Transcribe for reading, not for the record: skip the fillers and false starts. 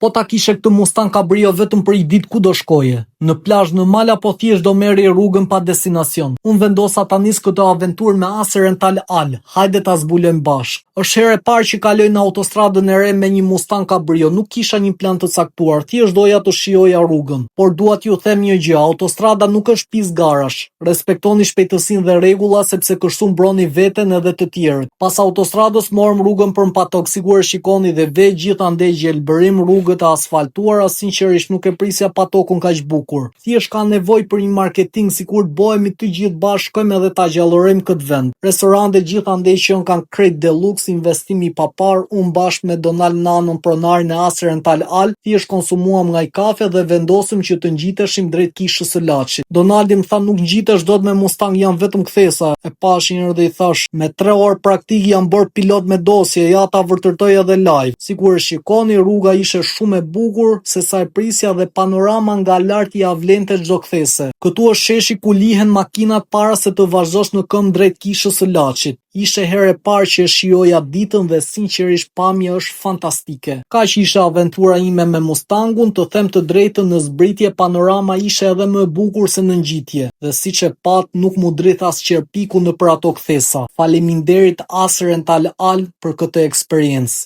Po ta kishe këtë Mustang Cabrio vetëm për i ditë ku do shkoje, në plazh, në mal apo thjesht do merrje rrugën pa destinacion. Unë vendosa ta nis këtë aventurë me Ace Rental Al. Hajde ta zbulojmë bashkë. Është herë e parë që kaloj në autostradën e re me një Mustang Cabrio. Nuk kisha një plan të caktuar, thjesht doja të shijoja rrugën. Por dua t'ju them një gjë, autostrada nuk është pis garash. Respektoni shpejtësinë dhe rregullat sepse kështu mbroni veten edhe të tjerët. Pas autostradës morëm rrugën për Mpatok, sigurisht shikoni dhe ve gjithandej gjelbërim, rrugët e asfaltuara, sinqerisht nuk e prisja Patokun kaq bukur. Thjesht ka nevojë për një marketing sikur të bëhemi të gjithë bashkë, shkojmë edhe ta gjallërojmë këtë vend. Restorantet gjithandej që kanë krejt deluxe, investimi i papar. Unë bashkë me Donald Nanon, pronarin e Ace Rental Al, thjesht konsumuam nga i kafe dhe vendosëm që të ngjiteshim drejt kishës së Laçit. Donaldi më tha nuk ngjitesh dot me Mustang, jam vetëm kthesa. E pash një herë dhe i thash, me 3 orë praktik jam bërë pilot me dosje, ja ta vërtetoj edhe live. Sigurisht shikoni, rruga ishte shumë e bukur se sa e prisja dhe panorama nga lart ja vlente çdo kthese. Këtu është sheshi ku lihen makinat para se të vazhdosh në këmbë drejt kishës së Laçit. Ishte herë e parë që e shijoja ditën dhe sinqerisht pamja është fantastike. Kaq ishte aventura ime me Mustangun, të them të drejtën, në zbritje panorama ishte edhe më e bukur se në ngjitje. Dhe siç e pat, nuk mu drith as qerpiku nëpër ato kthesa. Faleminderit Ace Rental Al për këtë eksperiencë.